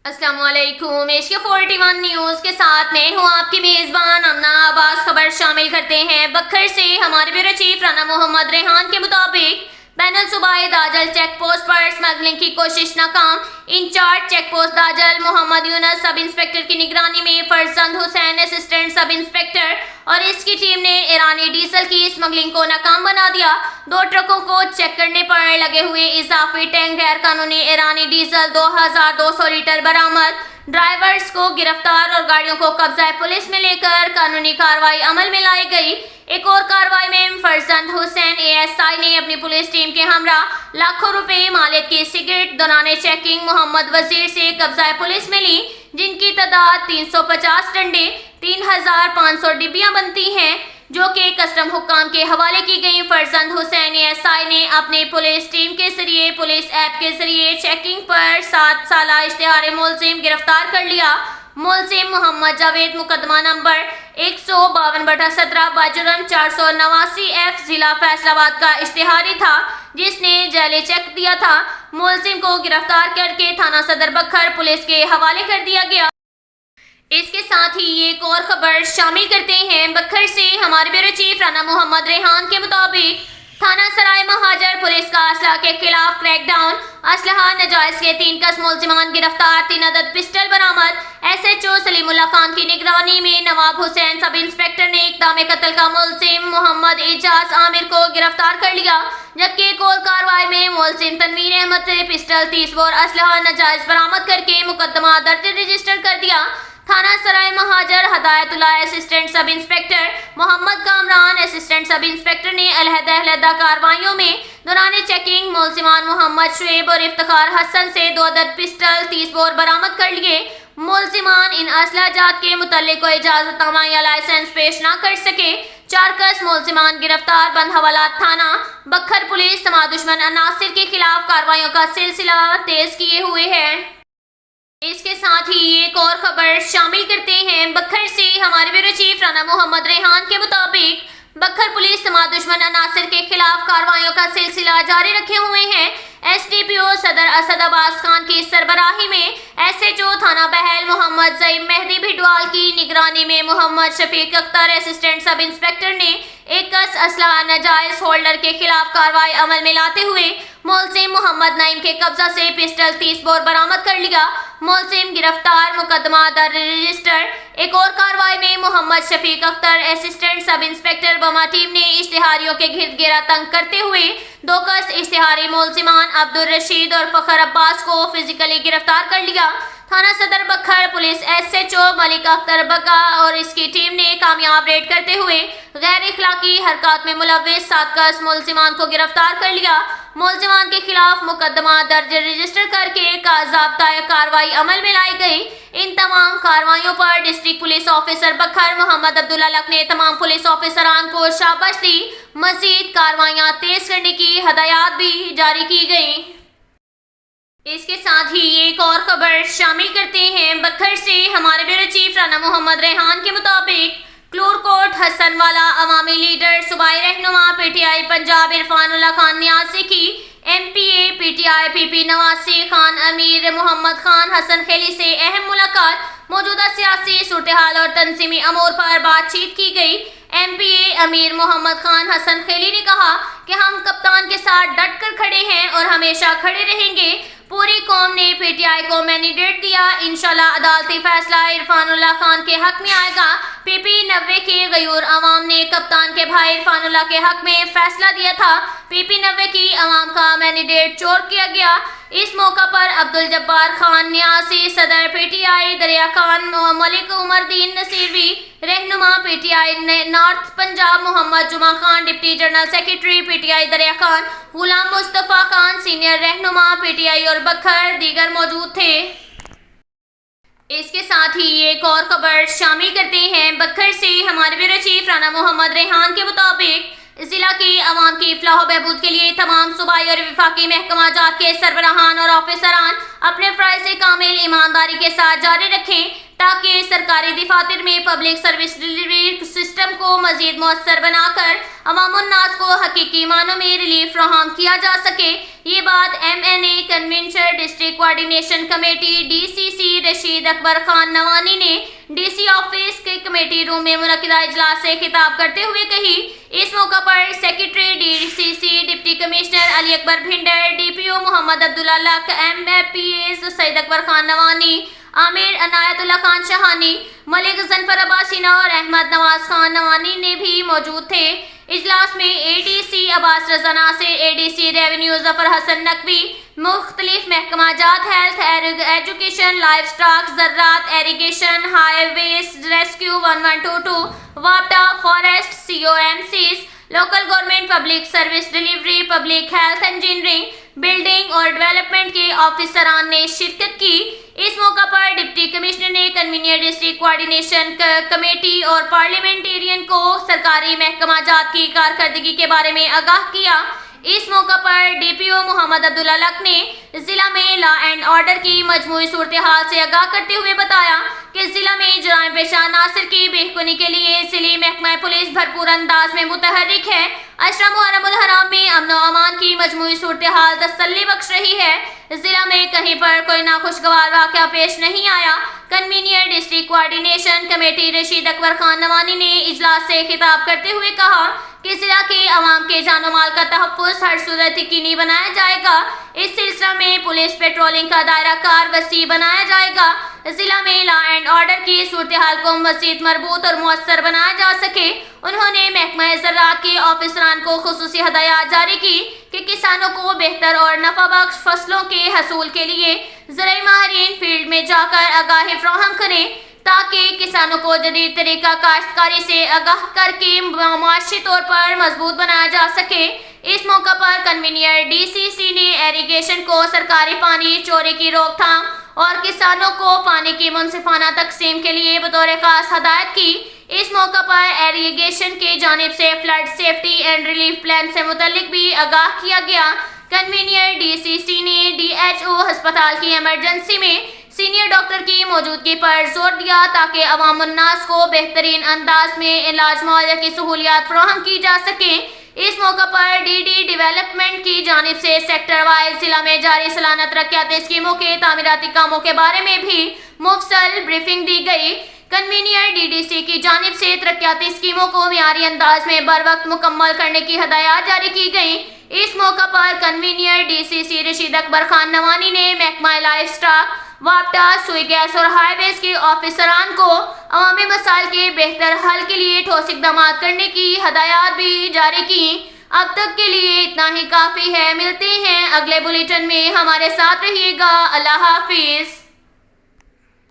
अस्सलाम वालेकुम। Asia 41 news के साथ मैं हूँ आपकी मेज़बान अमना आबास। खबर शामिल करते हैं बखर से। हमारे ब्यूरो चीफ राना मोहम्मद रेहान के मुताबिक बैनुल सूबाई दाजल चेक पोस्ट पर स्मगलिंग की कोशिश नाकाम। Incharge check post Dajal Mohammad Younus sub inspector की निगरानी में Farzand Hussain assistant sub inspector और इसकी टीम ने ईरानी डीजल की स्मगलिंग को नाकाम बना दिया। 2 ट्रकों को चेक करने पर लगे हुए इजाफी टैंक गैर कानूनी ईरानी डीजल 2200 लीटर बरामद। ड्राइवर्स को गिरफ्तार और गाड़ियों को कब्जा पुलिस में लेकर कानूनी कार्रवाई अमल में लाई गई। एक और कार्रवाई में फरजंद हुसैन एएसआई ने अपनी पुलिस टीम के हमरा लाखों रुपए मालियत की सिगरेट दौरान चेकिंग मोहम्मद वजीर से कब्जा पुलिस में ली, जिनकी तादाद 350 डंडे 3500 डिब्बियां बनती हैं, जो कि कस्टम हुक्काम के हवाले की गई। फरजंद हुसैन एएसआई ने अपनी पुलिस टीम के जरिए पुलिस ऐप के जरिए चेकिंग पर 7 साला इश्तिहारी मुलजिम गिरफ्तार कर लिया। मुलजिम मोहम्मद जावेद मुकदमा नंबर 152/17 बाजुर्म 489F जिला फैसलाबाद का इश्तिहारी था, जिसने जाली चेक दिया था। मुलजिम को गिरफ्तार करके थाना सदर बखर पुलिस के हवाले कर दिया गया। इसके साथ ही एक और खबर शामिल करते हैं बखर से। हमारे ब्यूरो चीफ राना मोहम्मद रेहान के मुताबिक थाना सराय महाजर पुलिस का असला के खिलाफ क्रैकडाउन। असलहा नजायज के 3 कस मुलजिमान गिरफ्तार, 3 अदद पिस्टल बरामद। एसएचओ सलीमुल्लाह खान की निगरानी में नवाब हुसैन सब इंस्पेक्टर ने इक़दाम कत्ल का मुलजिम मोहम्मद एजाज आमिर को गिरफ्तार कर लिया, जबकि एक और कार्रवाई में मुलजिम तनवीर अहमद से पिस्टल 30 बोर असलहा नजायज बरामद करके मुकदमा दर्ज रजिस्टर कर दिया। थाना Sarai Muhajir Hidayatullah assistant sub inspector Mohammad Kamran assistant sub inspector ने अलहदा कार्रवाइयों में दौरान चेकिंग मुलजिमान मोहम्मद शुएब और इफ्तिखार हसन से 2 अदद पिस्टल 30 बोर बरामद कर लिए। मुलजिमान इन असला जात के मुतल्लिक को इजाजतनामा या लाइसेंस पेश न कर सके। 4 कस मुलजिमान गिरफ्तार। बंद हवालात थाना बखर पुलिस तमाम दुश्मन अनासिर के खिलाफ कार्रवाइयों का सिलसिला तेज किए हुए है। इसके साथ ही एक और खबर शामिल करते हैं बखर से। हमारे ब्यूरो चीफ राना मोहम्मद रेहान के मुताबिक बखर पुलिस तमाम दुश्मन अनासिर के खिलाफ कार्रवाइयों का सिलसिला जारी रखे हुए हैं। एसडीपीओ सदर असद अब्बास खान की सरबराही में एसएचओ थाना बहल मोहम्मद ज़ईम मेहदी भिडवाल की निगरानी में Mohammad Shafiq Akhtar assistant sub inspector ने 1 कस असला नाजायज होल्डर के खिलाफ कार्रवाई अमल में लाते हुए मुलजिम मोहम्मद नईम के कब्जा से पिस्टल 30 बोर बरामद कर लिया। मुलजिम गिरफ्तार, मुकदमा दर्ज रजिस्टर। एक और कार्रवाई में Mohammad Shafiq Akhtar assistant sub inspector बमा टीम ने इश्तिहारियों के घिर्द घेरा तंग करते हुए 2 कस इश्तिहारी मुलजिमान अब्दुल रशीद और फखर अब्बास को फिजिकली गिरफ्तार कर लिया। थाना सदर बखर पुलिस एसएचओ मलिक अख्तर बका और इसकी टीम ने कामयाब रेड करते हुए गैर इखलाकी हरकत में मुलव्विस 7 कस मुलजिमान को गिरफ्तार कर लिया। मुलजिमान के खिलाफ मुकदमा दर्ज रजिस्टर करके काज़ाब्ता कार्रवाई अमल में लाई गई। इन तमाम कार्रवाइयों पर डिस्ट्रिक्ट पुलिस ऑफिसर बखर मोहम्मद अब्दुल्ला लक ने तमाम पुलिस ऑफिसरान को शाबाश दी। मजीद कार्रवाइयाँ तेज करने की हदायत भी जारी की गई। इसके साथ ही एक और खबर शामिल करते हैं बखर से। हमारे ब्यूरो चीफ राना मोहम्मद रेहान के मुताबिक क्लूरकोट हसनवाला अवामी लीडर सूबाई रहनुमा पीटीआई पंजाब इरफानुल्लाह खान न्यासी की एमपीए पीटीआई पीपी नवासी खान अमीर मोहम्मद खान हसन खेली से अहम मुलाकात। मौजूदा सियासी सूरत-ए-हाल और तंजीमी अमूर पर बातचीत की गई। एमपीए अमीर मोहम्मद खान हसन खेली ने कहा कि हम कप्तान के साथ डट कर खड़े हैं और हमेशा खड़े रहेंगे। पूरी कौम ने पीटीआई को मैंडेट दिया। इंशाल्लाह अदालती फैसला इरफानुल्लाह खान के हक में आएगा। पीपी 90 के गयूर अवाम ने कप्तान के भाई इरफानुल्लाह के हक में फैसला दिया था। पीपी 90 की अवाम का मैंडेट चोर किया गया। इस मौका पर अब्दुल जब्बार खान न्यासी सदर पीटीआई, दरिया खान मलिक उमरदीन नसीरवी रहनुमा पीटीआई नॉर्थ पंजाब, मोहम्मद जुमा Khan deputy general secretary PTI दरिया खान, गुलाम मुस्तफ़ा खान सीनियर रहनुमा पीटीआई और बखर दीगर मौजूद थे। इसके साथ ही एक और खबर शामिल करते हैं बखर से। हमारे ब्यूरो चीफ राना मोहम्मद रेहान के मुताबिक जिला की आवाम की फलाह बहबूद के लिए तमाम सूबाई और वफाकी महकमा जात के सरबराहान और ऑफिसरान अपने फ़राइज़ कामिल ईमानदारी के साथ जारी रखें تاکہ سرکاری دفاتر میں پبلک سروس ڈلیوری سسٹم کو مزید مؤثر بنا کر عوام الناس کو حقیقی معنوں میں ریلیف فراہم کیا جا سکے۔ یہ بات MNA convention district coordination committee DCC Rashid Akbar Khan Nawani نے DC آفس کے کمیٹی روم میں منعقدہ اجلاس سے خطاب کرتے ہوئے کہی۔ اس موقع پر سیکریٹری DCC ڈپٹی کمشنر علی اکبر بھنڈر، DPO محمد عبداللہ لک، MPAs سعید اکبر خان نوانی، عامر عنایت اللہ خان شاہانی، ملک غضنفر عباسینا اور احمد نواز خان نوانی نے بھی موجود تھے۔ اجلاس میں ADC Abbas Raza Nasir, ADC revenue Zafar Hassan Naqvi, مختلف محکمہ جات، ہیلتھ، ایجوکیشن، لائف سٹاک، زراعت، ایریگیشن، ہائی ویز ریسکیو 1122، وابڈا، forest, COMCs، local government, public service delivery, public health, engineering, building اور ڈیولپمنٹ کے آفیسران نے شرکت کی۔ اس موقع پر ڈپٹی کمشنر نے کنوینر ڈسٹرکٹ کوآرڈینیشن کمیٹی اور پارلیمنٹیرین کو سرکاری محکمہ جات کی کارکردگی کے بارے میں آگاہ کیا۔ اس موقع پر DPO محمد عبداللہ لک نے ضلع میں لا اینڈ آرڈر کی مجموعی صورتحال سے آگاہ کرتے ہوئے بتایا کہ ضلع میں جرائم پیشہ عناصر کی بہبودی کے لیے ضلعی محکمہ پولیس بھرپور انداز میں متحرک ہے۔ عشرہ محرم الحرام میں امن و امان کی مجموعی صورتحال تسلی بخش رہی ہے۔ ضلع میں کہیں پر کوئی ناخوشگوار واقعہ پیش نہیں آیا۔ Convener district coordination committee Rashid Akbar Khan Nawani نے اجلاس سے خطاب کرتے ہوئے کہا کہ ضلع کے عوام کے جان و مال کا تحفظ ہر صورت یقینی بنایا جائے گا۔ اس سلسلہ میں پولیس پیٹرولنگ کا دائرہ کار وسیع بنایا جائے گا۔ ضلع میں لا اینڈ آرڈر کی صورتحال کو مزید مربوط اور مؤثر بنایا جا سکے۔ انہوں نے محکمہ زراعت کے آفیسران کو خصوصی ہدایات جاری کی کہ کسانوں کو بہتر اور نفع بخش فصلوں کے حصول کے لیے زرعی ماہرین فیلڈ میں جا کر آگاہی فراہم کریں تاکہ کسانوں کو جدید طریقہ کاشتکاری سے آگاہ کر کے معاشی طور پر مضبوط بنایا جا سکے۔ اس موقع پر کنوینر DCC نے ایریگیشن کو سرکاری پانی چوری کی روک تھام اور کسانوں کو پانی کی منصفانہ تقسیم کے لیے بطور خاص ہدایت کی۔ اس موقع پر ایریگیشن کی جانب سے flood safety and relief plan سے متعلق بھی آگاہ کیا گیا۔ کنوینر DCC نے DHO ہسپتال کی ایمرجنسی میں سینئر ڈاکٹر کی موجودگی پر زور دیا تاکہ عوام الناس کو بہترین انداز میں علاج معالجہ کی سہولیات فراہم کی جا سکیں۔ اس موقع پر DD ڈیولپمنٹ کی جانب سے سیکٹر وائز ضلع میں جاری سالانہ ترقیاتی اسکیموں کے تعمیراتی کاموں کے بارے میں بھی مفصل بریفنگ دی گئی۔ کنوینر DDC کی جانب سے ترقیاتی اسکیموں کو معیاری انداز میں بروقت مکمل کرنے کی ہدایات جاری کی گئیں۔ اس موقع پر کنوینر DCC رشید اکبر خان نوانی نے محکمہ لائف سٹاک، وابڈا، سوئی گیس اور ہائی ویز کے آفیسران کو عوامی مسائل کے بہتر حل کے لیے ٹھوس اقدامات کرنے کی ہدایات بھی جاری کی۔ اب تک کے لیے اتنا ہی کافی ہے۔ ملتے ہیں اگلے بلیٹن میں، ہمارے ساتھ رہیے گا۔ اللہ حافظ۔